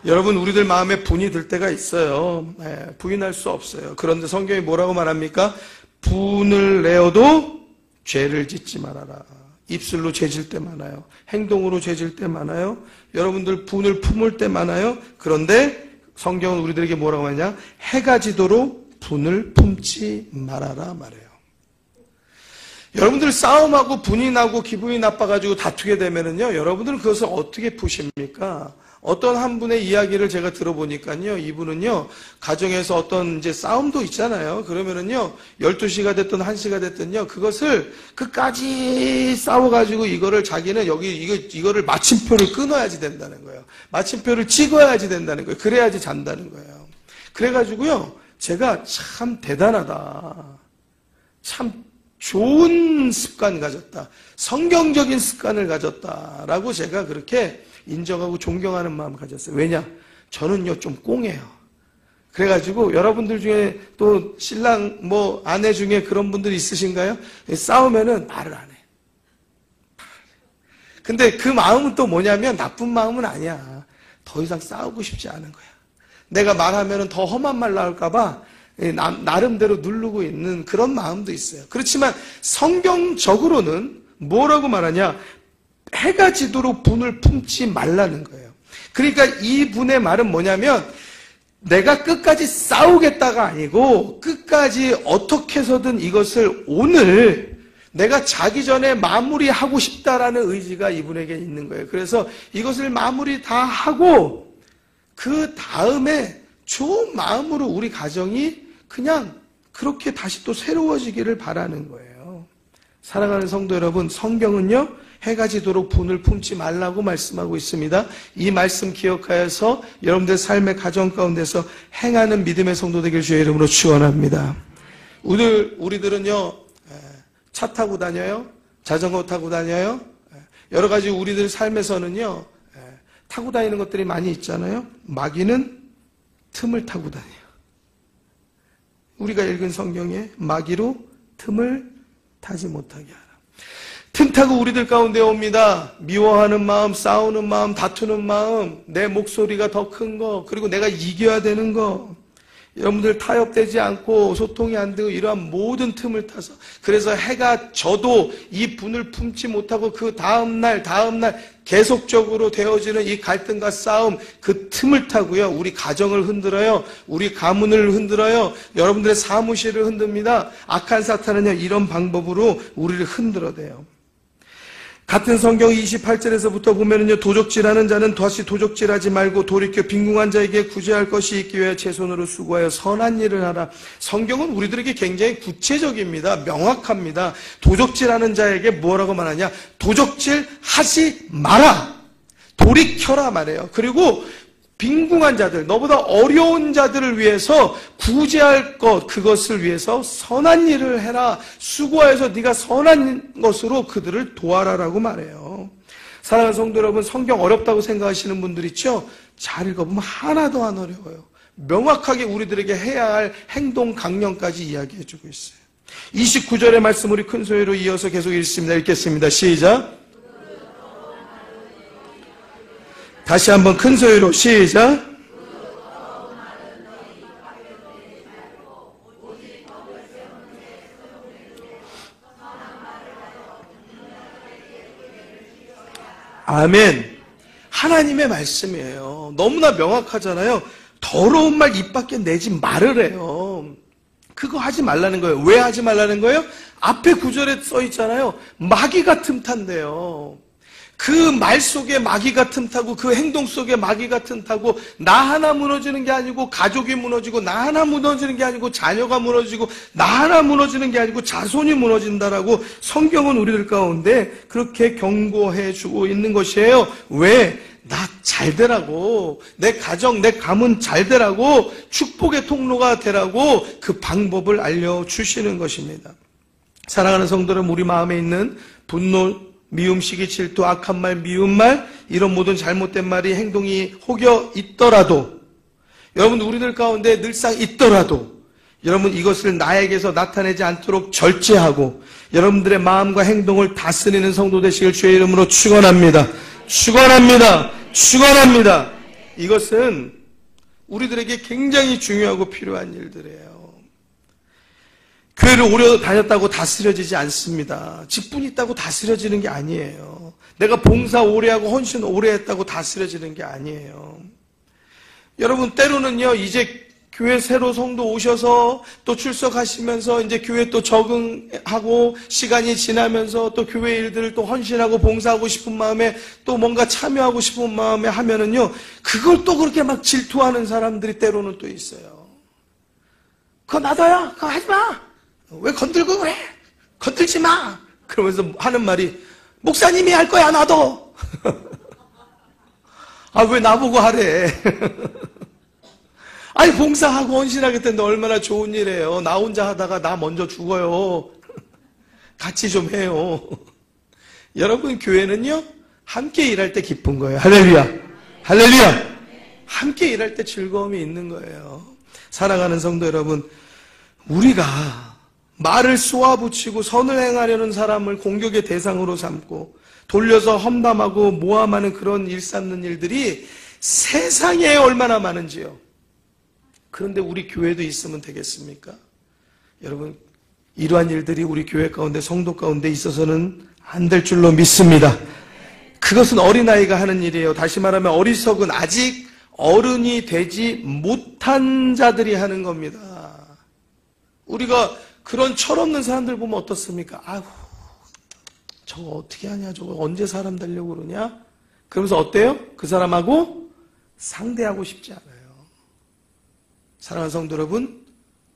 여러분, 우리들 마음에 분이 들 때가 있어요. 부인할 수 없어요. 그런데 성경이 뭐라고 말합니까? 분을 내어도 죄를 짓지 말아라. 입술로 죄질 때 많아요. 행동으로 죄질 때 많아요. 여러분들 분을 품을 때 많아요. 그런데 성경은 우리들에게 뭐라고 하냐? 해가 지도록 분을 품지 말아라 말해요. 여러분들 싸움하고 분이 나고 기분이 나빠가지고 다투게 되면은요, 여러분들은 그것을 어떻게 푸십니까? 어떤 한 분의 이야기를 제가 들어보니까요, 이분은요, 가정에서 어떤 이제 싸움도 있잖아요. 그러면은요, 12시가 됐든 1시가 됐든요, 그것을 끝까지 싸워가지고 이거를 자기는 이거를 마침표를 끊어야지 된다는 거예요. 마침표를 찍어야지 된다는 거예요. 그래야지 잔다는 거예요. 그래가지고요, 제가 참 대단하다. 참 좋은 습관 가졌다. 성경적인 습관을 가졌다라고 제가 그렇게 인정하고 존경하는 마음을 가졌어요. 왜냐? 저는요, 좀 꽁해요. 그래가지고 여러분들 중에 또 신랑 아내 중에 그런 분들이 있으신가요? 싸우면은 말을 안 해. 근데 그 마음은 또 뭐냐면 나쁜 마음은 아니야. 더 이상 싸우고 싶지 않은 거야. 내가 말하면 더 험한 말 나올까봐 나름대로 누르고 있는 그런 마음도 있어요. 그렇지만 성경적으로는 뭐라고 말하냐? 해가 지도록 분을 품지 말라는 거예요. 그러니까 이 분의 말은 뭐냐면 내가 끝까지 싸우겠다가 아니고 끝까지 어떻게 해서든 이것을 오늘 내가 자기 전에 마무리하고 싶다라는 의지가 이분에게 있는 거예요. 그래서 이것을 마무리 다 하고 그 다음에 좋은 마음으로 우리 가정이 그냥 그렇게 다시 또 새로워지기를 바라는 거예요. 사랑하는 성도 여러분, 성경은요 해가 지도록 분을 품지 말라고 말씀하고 있습니다. 이 말씀 기억하여서 여러분들 삶의 가정 가운데서 행하는 믿음의 성도 되길 주의 이름으로 축원합니다. 우리들은요 차 타고 다녀요, 자전거 타고 다녀요, 여러 가지 우리들 삶에서는요 타고 다니는 것들이 많이 있잖아요. 마귀는 틈을 타고 다녀요. 우리가 읽은 성경에 마귀로 틈을 타지 못하게 하라. 틈 타고 우리들 가운데 옵니다. 미워하는 마음, 싸우는 마음, 다투는 마음, 내 목소리가 더 큰 거, 그리고 내가 이겨야 되는 거. 여러분들 타협되지 않고 소통이 안 되고 이러한 모든 틈을 타서, 그래서 해가 져도 이 분을 품지 못하고 그 다음날 계속적으로 되어지는 이 갈등과 싸움, 그 틈을 타고요 우리 가정을 흔들어요, 우리 가문을 흔들어요, 여러분들의 사무실을 흔듭니다. 악한 사탄은요 이런 방법으로 우리를 흔들어대요. 같은 성경 28절에서부터 보면은요, 도적질하는 자는 다시 도적질하지 말고 돌이켜 빈궁한 자에게 구제할 것이 있기 위해 제 손으로 수고하여 선한 일을 하라. 성경은 우리들에게 굉장히 구체적입니다. 명확합니다. 도적질하는 자에게 뭐라고 말하냐? 도적질하지 마라. 돌이켜라 말해요. 그리고 빈궁한 자들, 너보다 어려운 자들을 위해서 구제할 것, 그것을 위해서 선한 일을 해라. 수고해서 네가 선한 것으로 그들을 도와라라고 말해요. 사랑하는 성도 여러분, 성경 어렵다고 생각하시는 분들 있죠? 잘 읽어보면 하나도 안 어려워요. 명확하게 우리들에게 해야 할 행동 강령까지 이야기해주고 있어요. 29절의 말씀 우리 큰 소리로 이어서 계속 읽습니다. 읽겠습니다. 시작. 다시 한번 큰 소리로 시작. 아멘. 하나님의 말씀이에요. 너무나 명확하잖아요. 더러운 말 입 밖에 내지 말으래요. 그거 하지 말라는 거예요. 왜 하지 말라는 거예요? 앞에 구절에 써 있잖아요. 마귀가 틈탄대요. 그 말 속에 마귀가 틈타고 그 행동 속에 마귀가 틈타고 나 하나 무너지는 게 아니고 가족이 무너지고 나 하나 무너지는 게 아니고 자녀가 무너지고 나 하나 무너지는 게 아니고 자손이 무너진다라고 성경은 우리들 가운데 그렇게 경고해 주고 있는 것이에요. 왜? 나 잘 되라고, 내 가정, 내 가문 잘 되라고, 축복의 통로가 되라고 그 방법을 알려주시는 것입니다. 사랑하는 성도는 우리 마음에 있는 분노, 미움, 시기, 질투, 악한 말, 미운 말, 이런 모든 잘못된 말이, 행동이 혹여 있더라도, 여러분 우리들 가운데 늘상 있더라도 여러분 이것을 나에게서 나타내지 않도록 절제하고 여러분들의 마음과 행동을 다스리는 성도 되시길 주의 이름으로 축원합니다. 축원합니다. 축원합니다. 이것은 우리들에게 굉장히 중요하고 필요한 일들이에요. 교회를 오래 다녔다고 다스려지지 않습니다. 직분이 있다고 다스려지는 게 아니에요. 내가 봉사 오래 하고 헌신 오래 했다고 다스려지는 게 아니에요. 여러분 때로는요, 이제 교회 새로 성도 오셔서 또 출석하시면서 이제 교회 또 적응하고 시간이 지나면서 또 교회 일들을 또 헌신하고 봉사하고 싶은 마음에 또 뭔가 참여하고 싶은 마음에 하면은요, 그걸 또 그렇게 막 질투하는 사람들이 때로는 또 있어요. 그거 나도야. 그거 하지 마. 왜 건들고 그래? 건들지 마. 그러면서 하는 말이 목사님이 할 거야 나도. 아, 왜 나보고 하래? 아니 봉사하고 헌신하겠다는데 얼마나 좋은 일이에요. 나 혼자 하다가 나 먼저 죽어요. 같이 좀 해요. 여러분 교회는요 함께 일할 때 기쁜 거예요. 할렐루야. 할렐루야. 함께 일할 때 즐거움이 있는 거예요. 사랑하는 성도 여러분, 우리가 말을 쏘아붙이고 선을 행하려는 사람을 공격의 대상으로 삼고 돌려서 험담하고 모함하는 그런 일삼는 일들이 세상에 얼마나 많은지요. 그런데 우리 교회도 있으면 되겠습니까? 여러분, 이러한 일들이 우리 교회 가운데, 성도 가운데 있어서는 안 될 줄로 믿습니다. 그것은 어린아이가 하는 일이에요. 다시 말하면 어리석은, 아직 어른이 되지 못한 자들이 하는 겁니다. 우리가 그런 철없는 사람들 보면 어떻습니까? 아이고, 저거 어떻게 하냐, 저거 언제 사람 되려고 그러냐? 그러면서 어때요? 그 사람하고 상대하고 싶지 않아요. 사랑하는 성도 여러분,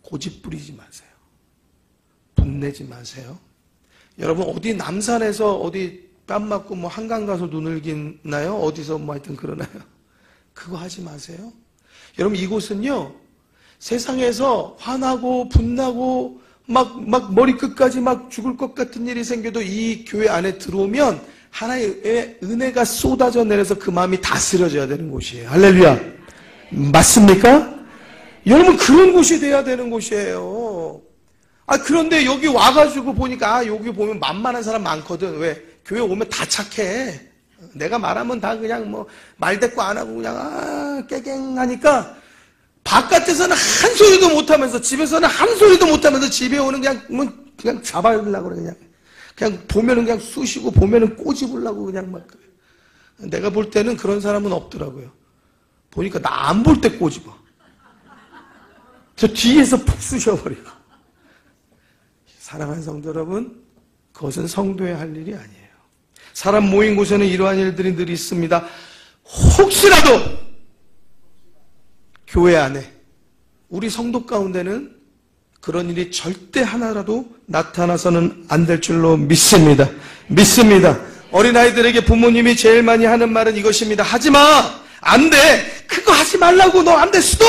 고집 부리지 마세요. 분내지 마세요. 여러분, 어디 남산에서 어디 뺨 맞고 뭐 한강 가서 눈을 기나요? 어디서 뭐 하여튼 그러나요? 그거 하지 마세요. 여러분, 이곳은요, 세상에서 화나고 분나고 막 머리끝까지 막 죽을 것 같은 일이 생겨도 이 교회 안에 들어오면 하나의 은혜가 쏟아져 내려서 그 마음이 다스려져야 되는 곳이에요. 할렐루야. 맞습니까? 여러분, 그런 곳이 돼야 되는 곳이에요. 그런데 여기 와가지고 보니까, 여기 보면 만만한 사람 많거든. 왜? 교회 오면 다 착해. 내가 말하면 다 그냥 뭐 말대꾸 안 하고 그냥 깨갱하니까 바깥에서는 한 소리도 못하면서, 집에서는 한 소리도 못하면서 집에 오는 그냥 잡아주려고 그래. 그냥 보면은 그냥 쑤시고 보면은 꼬집으려고 그냥 막. 내가 볼 때는 그런 사람은 없더라고요. 보니까 나 안 볼 때 꼬집어. 저 뒤에서 푹 쑤셔버리고. 사랑하는 성도 여러분, 그것은 성도의 할 일이 아니에요. 사람 모인 곳에는 이러한 일들이 늘 있습니다. 혹시라도 교회 안에, 우리 성도 가운데는 그런 일이 절대 하나라도 나타나서는 안 될 줄로 믿습니다. 믿습니다. 어린아이들에게 부모님이 제일 많이 하는 말은 이것입니다. 하지마! 안 돼! 그거 하지 말라고! 너 안 돼! 스톱!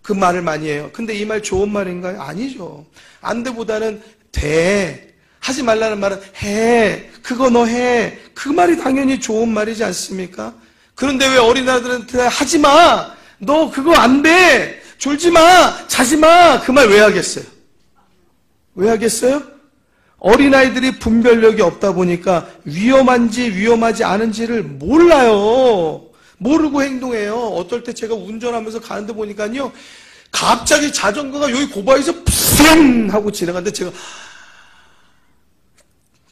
그 말을 많이 해요. 근데 이 말 좋은 말인가요? 아니죠. 안 돼보다는 돼. 하지 말라는 말은 해. 그거 너 해. 그 말이 당연히 좋은 말이지 않습니까? 그런데 왜 어린아이들한테 하지마! 너 그거 안 돼! 졸지마! 자지마! 그 말 왜 하겠어요? 왜 하겠어요? 어린아이들이 분별력이 없다 보니까 위험한지 위험하지 않은지를 몰라요. 모르고 행동해요. 어떨 때 제가 운전하면서 가는데 보니까요, 갑자기 자전거가 여기 고바에서 푸승 하고 지나가는데 제가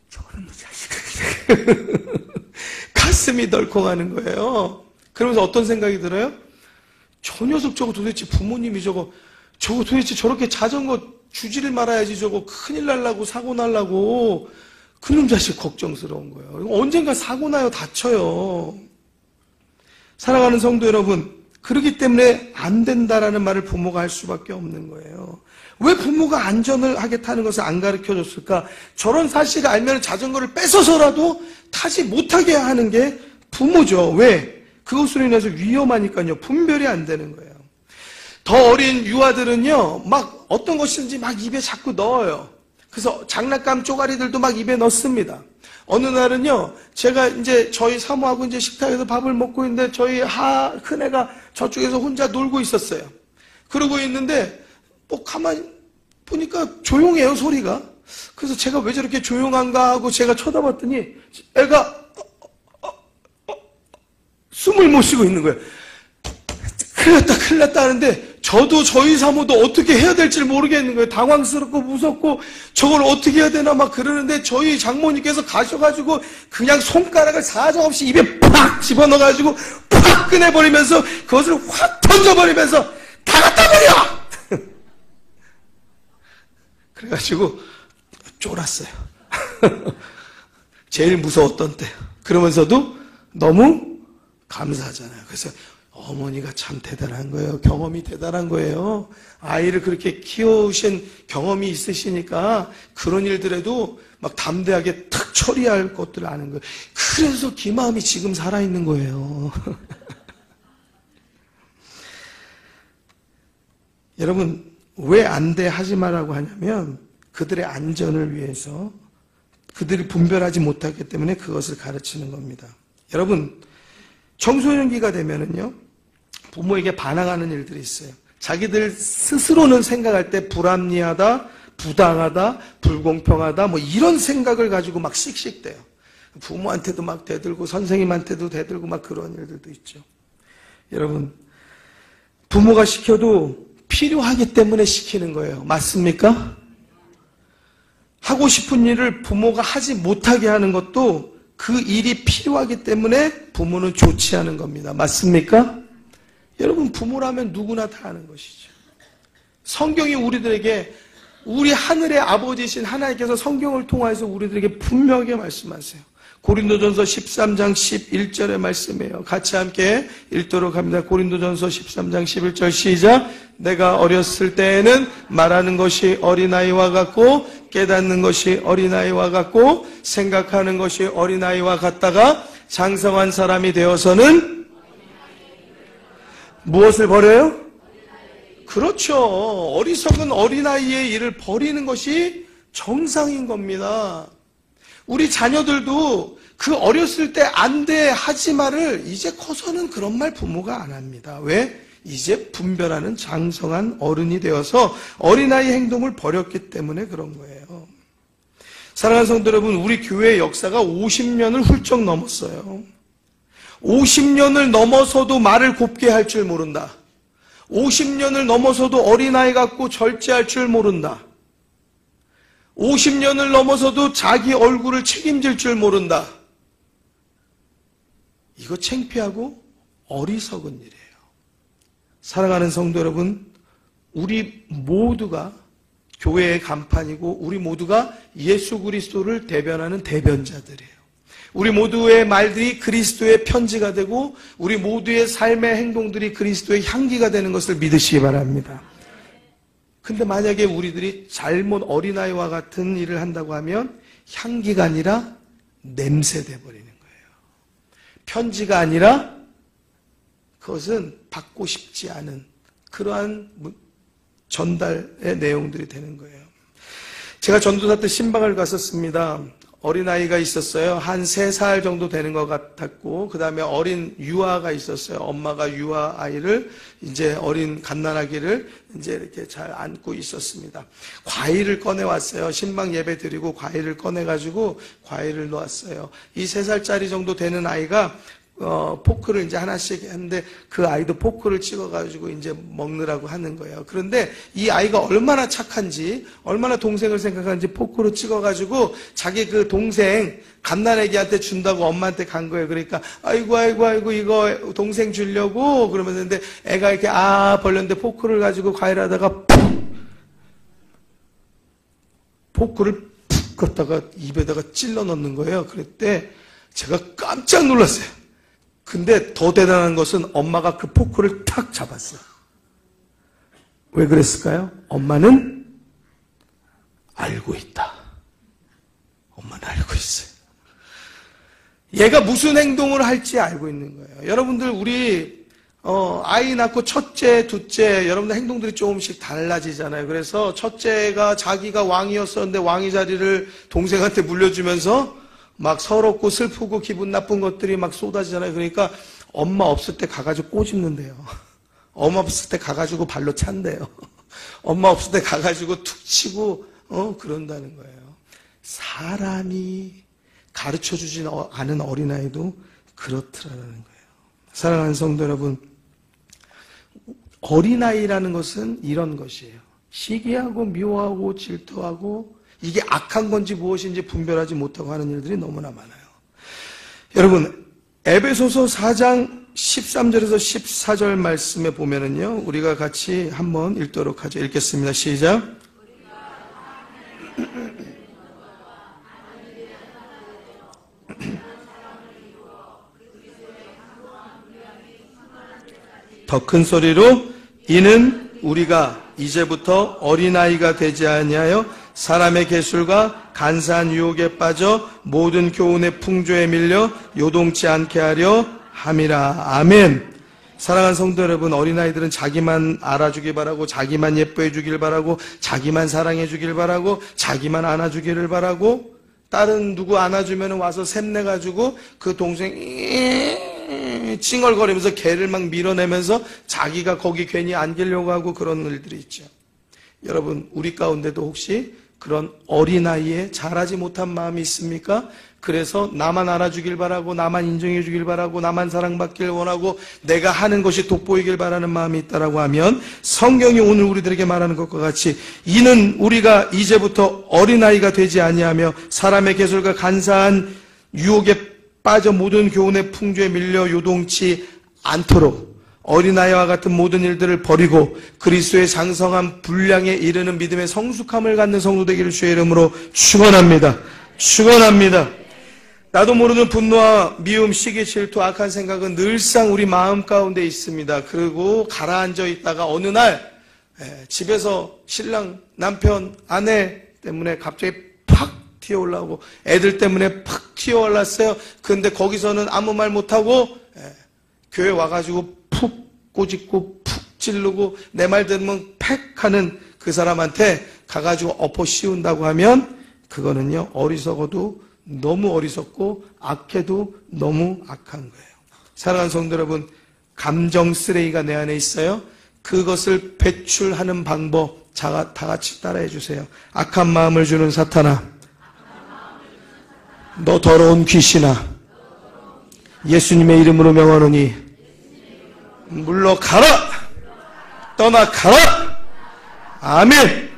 저런 자식 가슴이 덜컹하는 거예요. 그러면서 어떤 생각이 들어요? 저 녀석 저거 도대체 부모님이 저거 도대체 저렇게 자전거 주지를 말아야지, 저거 큰일 날라고, 사고 날라고. 그놈 자식 걱정스러운 거예요. 언젠가 사고 나요, 다쳐요. 사랑하는 성도 여러분, 그렇기 때문에 안 된다라는 말을 부모가 할 수밖에 없는 거예요. 왜 부모가 안전을 하게 타는 것을 안 가르쳐 줬을까? 저런 사실을 알면 자전거를 뺏어서라도 타지 못하게 하는 게 부모죠. 왜? 그것으로 인해서 위험하니까요. 분별이 안 되는 거예요. 더 어린 유아들은요, 막 어떤 것인지 막 입에 자꾸 넣어요. 그래서 장난감 쪼가리들도 막 입에 넣습니다. 어느 날은요, 제가 이제 저희 사모하고 이제 식탁에서 밥을 먹고 있는데 저희 큰애가 저쪽에서 혼자 놀고 있었어요. 그러고 있는데 뭐 가만히 보니까 조용해요, 소리가. 그래서 제가 왜 저렇게 조용한가 하고 제가 쳐다봤더니 애가 숨을 못 쉬고 있는 거예요. 큰일 났다 하는데 저도 저희 사모도 어떻게 해야 될지 모르겠는 거예요. 당황스럽고 무섭고 저걸 어떻게 해야 되나 막 그러는데 저희 장모님께서 가셔가지고 그냥 손가락을 사정없이 입에 팍 집어넣어가지고 팍 꺼내버리면서 그것을 확 던져버리면서 다 갖다 버려! 그래가지고 쫄았어요. 제일 무서웠던 때. 그러면서도 너무 감사하잖아요. 그래서 어머니가 참 대단한 거예요. 경험이 대단한 거예요. 아이를 그렇게 키우신 경험이 있으시니까 그런 일들에도 막 담대하게 탁 처리할 것들을 아는 거예요. 그래서 기마음이 지금 살아있는 거예요. 여러분, 왜 안 돼 하지 말라고 하냐면 그들의 안전을 위해서, 그들이 분별하지 못하기 때문에 그것을 가르치는 겁니다. 여러분, 청소년기가 되면은요, 부모에게 반항하는 일들이 있어요. 자기들 스스로는 생각할 때 불합리하다, 부당하다, 불공평하다, 뭐 이런 생각을 가지고 막 씩씩대요. 부모한테도 막 대들고 선생님한테도 대들고 막 그런 일들도 있죠. 여러분, 부모가 시켜도 필요하기 때문에 시키는 거예요. 맞습니까? 하고 싶은 일을 부모가 하지 못하게 하는 것도 그 일이 필요하기 때문에 부모는 좋지 않은 겁니다. 맞습니까? 여러분, 부모라면 누구나 다 하는 것이죠. 성경이 우리들에게 우리 하늘의 아버지이신 하나님께서 성경을 통해서 우리들에게 분명하게 말씀하세요. 고린도전서 13장 11절의 말씀이에요. 같이 함께 읽도록 합니다. 고린도전서 13장 11절 시작. 내가 어렸을 때에는 말하는 것이 어린아이와 같고 깨닫는 것이 어린아이와 같고 생각하는 것이 어린아이와 같다가 장성한 사람이 되어서는 무엇을 버려요? 그렇죠. 어리석은 어린아이의 일을 버리는 것이 정상인 겁니다. 우리 자녀들도 그 어렸을 때 안 돼 하지 말을 이제 커서는 그런 말 부모가 안 합니다. 왜? 이제 분별하는 장성한 어른이 되어서 어린아이 행동을 버렸기 때문에 그런 거예요. 사랑하는 성도 여러분, 우리 교회의 역사가 50년을 훌쩍 넘었어요. 50년을 넘어서도 말을 곱게 할 줄 모른다. 50년을 넘어서도 어린아이 같고 절제할 줄 모른다. 50년을 넘어서도 자기 얼굴을 책임질 줄 모른다. 이거 창피하고 어리석은 일이에요. 사랑하는 성도 여러분, 우리 모두가 교회의 간판이고 우리 모두가 예수 그리스도를 대변하는 대변자들이에요. 우리 모두의 말들이 그리스도의 편지가 되고 우리 모두의 삶의 행동들이 그리스도의 향기가 되는 것을 믿으시기 바랍니다. 근데 만약에 우리들이 잘못 어린아이와 같은 일을 한다고 하면 향기가 아니라 냄새 돼버리는 거예요. 편지가 아니라 그것은 받고 싶지 않은 그러한 전달의 내용들이 되는 거예요. 제가 전도사 때 신방을 갔었습니다. 어린아이가 있었어요. 한 3살 정도 되는 것 같았고, 그 다음에 어린 유아가 있었어요. 엄마가 유아 아이를 이제 어린 갓난아기를 이제 이렇게 잘 안고 있었습니다. 과일을 꺼내왔어요. 신방 예배 드리고 과일을 꺼내가지고 과일을 놓았어요. 이 3살짜리 정도 되는 아이가 포크를 이제 하나씩 했는데 그 아이도 포크를 찍어가지고 이제 먹느라고 하는 거예요. 그런데 이 아이가 얼마나 착한지, 얼마나 동생을 생각하는지 포크로 찍어가지고 자기 그 동생 갓난아기한테 준다고 엄마한테 간 거예요. 그러니까 아이고 이거 동생 주려고 그러면서 근데 애가 이렇게 벌렸는데 포크를 가지고 과일하다가 포크를 푹 걷다가 입에다가 찔러 넣는 거예요. 그때 제가 깜짝 놀랐어요. 근데 더 대단한 것은 엄마가 그 포크를 탁 잡았어요. 왜 그랬을까요? 엄마는 알고 있다. 엄마는 알고 있어요. 얘가 무슨 행동을 할지 알고 있는 거예요. 여러분들 우리 아이 낳고 첫째, 둘째 여러분들 행동들이 조금씩 달라지잖아요. 그래서 첫째가 자기가 왕이었었는데 왕의 자리를 동생한테 물려주면서 막 서럽고 슬프고 기분 나쁜 것들이 막 쏟아지잖아요. 그러니까 엄마 없을 때 가가지고 꼬집는데요. 엄마 없을 때 가가지고 발로 찬대요. 엄마 없을 때 가가지고 툭 치고 그런다는 거예요. 사람이 가르쳐주지 않은 어린아이도 그렇더라는 거예요. 사랑하는 성도 여러분, 어린아이라는 것은 이런 것이에요. 시기하고 미워하고 질투하고 이게 악한 건지 무엇인지 분별하지 못하고 하는 일들이 너무나 많아요. 여러분, 에베소서 4장 13절에서 14절 말씀에 보면은요, 우리가 같이 한번 읽도록 하죠. 읽겠습니다. 시작. 더 큰 소리로 이는 우리가 이제부터 어린아이가 되지 아니하여 사람의 계술과 간사한 유혹에 빠져 모든 교훈의 풍조에 밀려 요동치 않게 하려 함이라. 아멘. 사랑하는 성도 여러분, 어린아이들은 자기만 알아주길 바라고 자기만 예뻐해 주길 바라고 자기만 사랑해 주길 바라고 자기만 안아주기를 바라고 다른 누구 안아주면 와서 샘내가지고 그 동생 찡얼거리면서 개를 막 밀어내면서 자기가 거기 괜히 안기려고 하고 그런 일들이 있죠. 여러분, 우리 가운데도 혹시 그런 어린아이의 자라지 못한 마음이 있습니까? 그래서 나만 알아주길 바라고, 나만 인정해 주길 바라고, 나만 사랑받길 원하고, 내가 하는 것이 돋보이길 바라는 마음이 있다라고 하면, 성경이 오늘 우리들에게 말하는 것과 같이, 이는 우리가 이제부터 어린아이가 되지 아니하며 사람의 개솔과 간사한 유혹에 빠져 모든 교훈의 풍조에 밀려 요동치 않도록 어린아이와 같은 모든 일들을 버리고 그리스도의 장성한 분량에 이르는 믿음의 성숙함을 갖는 성도 되기를 주의 이름으로 축원합니다. 축원합니다. 나도 모르는 분노와 미움, 시기, 질투, 악한 생각은 늘상 우리 마음 가운데 있습니다. 그리고 가라앉아 있다가 어느 날 집에서 신랑, 남편, 아내 때문에 갑자기 팍 튀어올라오고 애들 때문에 팍 튀어올랐어요. 근데 거기서는 아무 말 못하고 교회 와가지고 푹 꼬집고 푹 찌르고 내 말 들으면 팩 하는 그 사람한테 가가지고 엎어 씌운다고 하면 그거는요, 어리석어도 너무 어리석고 악해도 너무 악한 거예요. 사랑하는 성도 여러분, 감정 쓰레기가 내 안에 있어요. 그것을 배출하는 방법 다 같이 따라해 주세요. 악한 마음을 주는 사탄아, 너 더러운 귀신아, 예수님의 이름으로 명하노니 물러가라! 떠나가라! 아멘!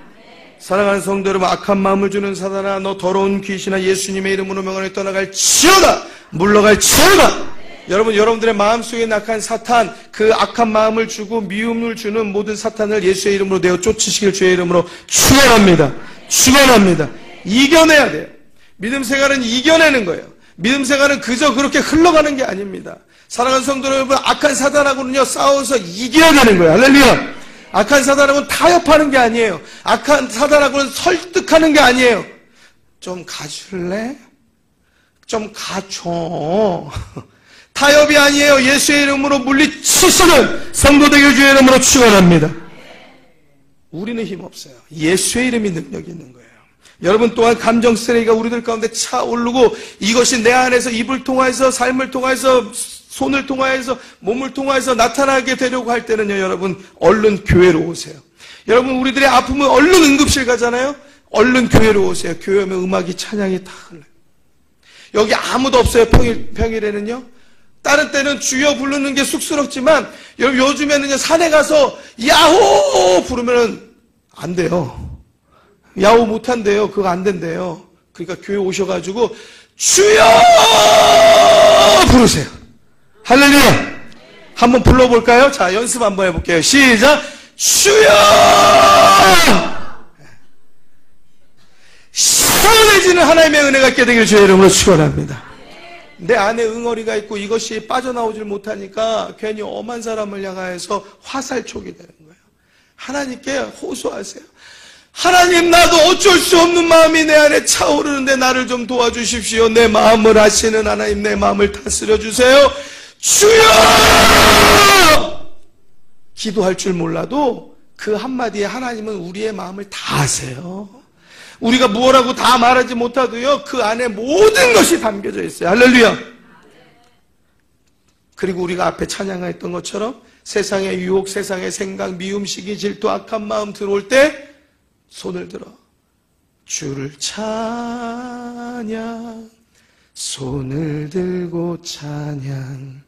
사랑하는 성도 여러분, 악한 마음을 주는 사탄아, 너 더러운 귀신아, 예수님의 이름으로 명하노니 떠나갈지어다! 물러갈지어다! 여러분들의 마음속에 낙한 사탄, 그 악한 마음을 주고 미움을 주는 모든 사탄을 예수의 이름으로 내어 쫓으시길 주의 이름으로 축원합니다. 축원합니다. 이겨내야 돼요. 믿음 생활은 이겨내는 거예요. 믿음 생활은 그저 그렇게 흘러가는 게 아닙니다. 사랑하는 성도 여러분, 악한 사탄하고는요, 싸워서 이겨야 되는 거예요. 할렐루야! 악한 사탄하고는 타협하는 게 아니에요. 악한 사탄하고는 설득하는 게 아니에요. 좀 가줄래? 좀 가줘. 타협이 아니에요. 예수의 이름으로 물리치시는 성도 되길 주의 이름으로 축원합니다. 우리는 힘없어요. 예수의 이름이 능력이 있는 거예요. 여러분 또한 감정 쓰레기가 우리들 가운데 차오르고 이것이 내 안에서 입을 통해서 삶을 통해서 손을 통해서 몸을 통해서 나타나게 되려고 할 때는요, 여러분 얼른 교회로 오세요. 여러분 우리들의 아픔은 얼른 응급실 가잖아요. 얼른 교회로 오세요. 교회 오면 음악이 찬양이 다 흘러요. 여기 아무도 없어요. 평일에는요. 다른 때는 주여 부르는 게 쑥스럽지만 여러분 요즘에는요, 산에 가서 야호 부르면은 안 돼요. 야호 못한대요. 그거 안 된대요. 그러니까 교회 오셔가지고 주여 부르세요. 할렐루야. 한번 불러볼까요? 자, 연습 한번 해볼게요. 시작. 주여. 시원해지는 하나님의 은혜가 있게 되길 주의 이름으로 축원합니다. 내 안에 응어리가 있고 이것이 빠져나오질 못하니까 괜히 엄한 사람을 향하여서 화살촉이 되는 거예요. 하나님께 호소하세요. 하나님, 나도 어쩔 수 없는 마음이 내 안에 차오르는데 나를 좀 도와주십시오. 내 마음을 아시는 하나님, 내 마음을 다스려 주세요. 주여! 기도할 줄 몰라도 그 한마디에 하나님은 우리의 마음을 다 아세요. 우리가 무엇라고 다 말하지 못하도요, 그 안에 모든 것이 담겨져 있어요. 할렐루야. 그리고 우리가 앞에 찬양했던 것처럼 세상의 유혹, 세상의 생각, 미움, 시기, 질투, 악한 마음 들어올 때 손을 들어 주를 찬양, 손을 들고 찬양.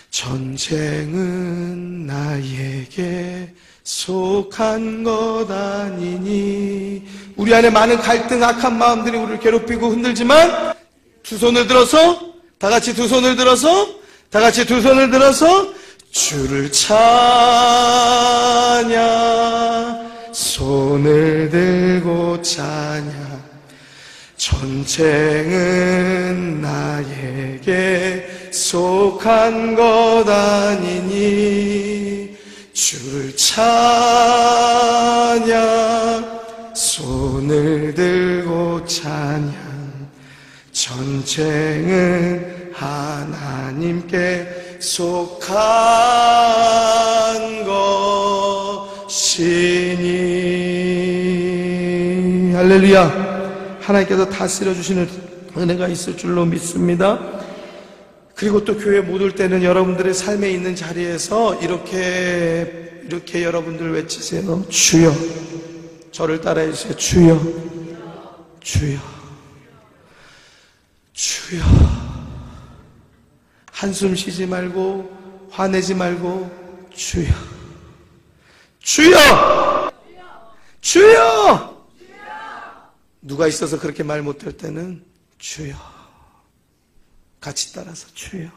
전쟁은 나에게 속한 것 아니니. 우리 안에 많은 갈등, 악한 마음들이 우리를 괴롭히고 흔들지만 두 손을 들어서, 다 같이 두 손을 들어서, 다 같이 두 손을 들어서 주를 찬양, 손을 들고 찬양. 전쟁은 나에게 속한 것 아니니. 주를 찬양, 손을 들고 찬양. 전쟁은 하나님께 속한 것이니. 할렐루야. 하나님께서 다스려 주시는 은혜가 있을 줄로 믿습니다. 그리고 또 교회 못 올 때는 여러분들의 삶에 있는 자리에서 이렇게 여러분들 외치세요. 주여. 저를 따라해 주세요. 주여. 주여, 주여. 한숨 쉬지 말고 화내지 말고 주여, 주여, 주여. 누가 있어서 그렇게 말 못할 때는 주여, 같이 따라서 주여.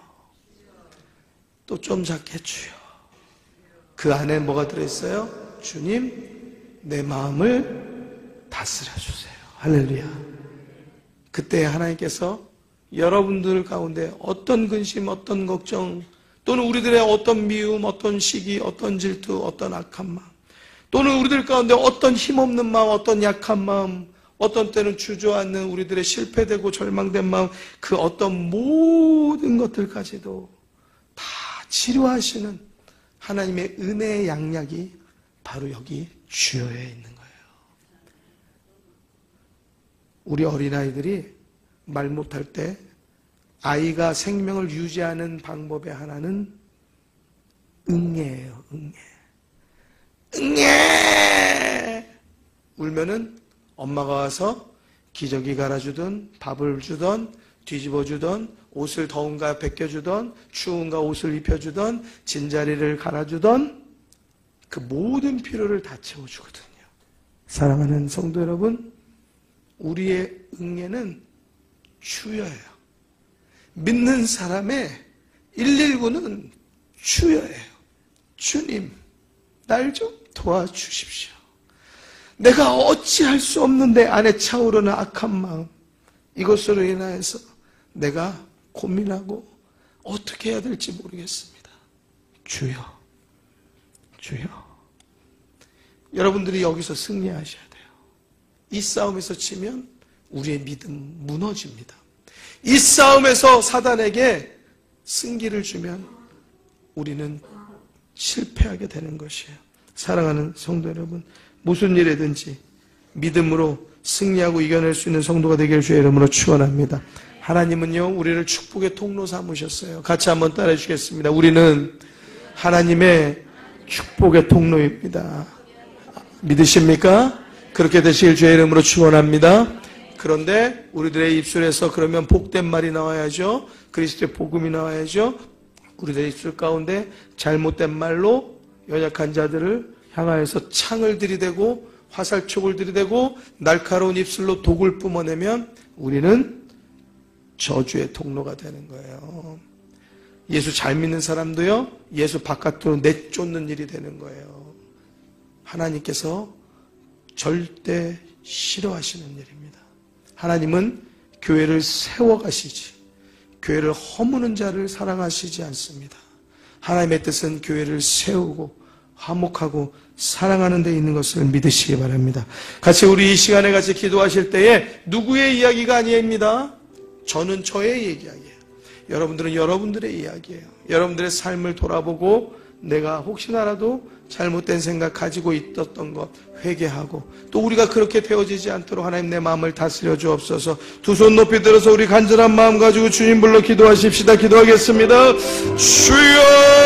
또 좀 작게 주여. 그 안에 뭐가 들어있어요? 주님, 내 마음을 다스려 주세요. 할렐루야. 그때 하나님께서 여러분들 가운데 어떤 근심, 어떤 걱정, 또는 우리들의 어떤 미움, 어떤 시기, 어떤 질투, 어떤 악한 마음, 또는 우리들 가운데 어떤 힘없는 마음, 어떤 약한 마음, 어떤 때는 주저앉는 우리들의 실패되고 절망된 마음, 그 어떤 모든 것들까지도 다 치료하시는 하나님의 은혜의 양약이 바로 여기 주여에 있는 거예요. 우리 어린아이들이 말 못할 때 아이가 생명을 유지하는 방법의 하나는 응애예요. 응애. 응애! 울면은 엄마가 와서 기저귀 갈아주던, 밥을 주던, 뒤집어주던, 옷을 더운가 벗겨주던, 추운가 옷을 입혀주던, 진자리를 갈아주던, 그 모든 필요를 다 채워주거든요. 사랑하는 성도 여러분, 우리의 응애는 주여예요. 믿는 사람의 119는 주여예요. 주님, 날 좀 도와주십시오. 내가 어찌할 수 없는 내 안에 차오르는 악한 마음, 이것으로 인하여서 내가 고민하고 어떻게 해야 될지 모르겠습니다. 주여, 주여. 여러분들이 여기서 승리하셔야 돼요. 이 싸움에서 치면 우리의 믿음 무너집니다. 이 싸움에서 사단에게 승기를 주면 우리는 실패하게 되는 것이에요. 사랑하는 성도 여러분, 무슨 일이든지 믿음으로 승리하고 이겨낼 수 있는 성도가 되길 주의 이름으로 축원합니다. 하나님은요, 우리를 축복의 통로 삼으셨어요. 같이 한번 따라해 주겠습니다. 우리는 하나님의 축복의 통로입니다. 믿으십니까? 그렇게 되시길 주의 이름으로 축원합니다. 그런데 우리들의 입술에서 그러면 복된 말이 나와야죠. 그리스도의 복음이 나와야죠. 우리들의 입술 가운데 잘못된 말로 연약한 자들을 향하여서 창을 들이대고 화살촉을 들이대고 날카로운 입술로 독을 뿜어내면 우리는 저주의 통로가 되는 거예요. 예수 잘 믿는 사람도요, 예수 바깥으로 내쫓는 일이 되는 거예요. 하나님께서 절대 싫어하시는 일입니다. 하나님은 교회를 세워가시지, 교회를 허무는 자를 사랑하시지 않습니다. 하나님의 뜻은 교회를 세우고 화목하고 사랑하는 데 있는 것을 믿으시기 바랍니다. 같이 우리 이 시간에 같이 기도하실 때에 누구의 이야기가 아닙니다. 저는 저의 이야기예요. 여러분들은 여러분들의 이야기예요. 여러분들의 삶을 돌아보고 내가 혹시나라도 잘못된 생각 가지고 있었던 것 회개하고, 또 우리가 그렇게 되어지지 않도록 하나님 내 마음을 다스려 주옵소서. 두 손 높이 들어서 우리 간절한 마음 가지고 주님 불러 기도하십시다. 기도하겠습니다. 주여!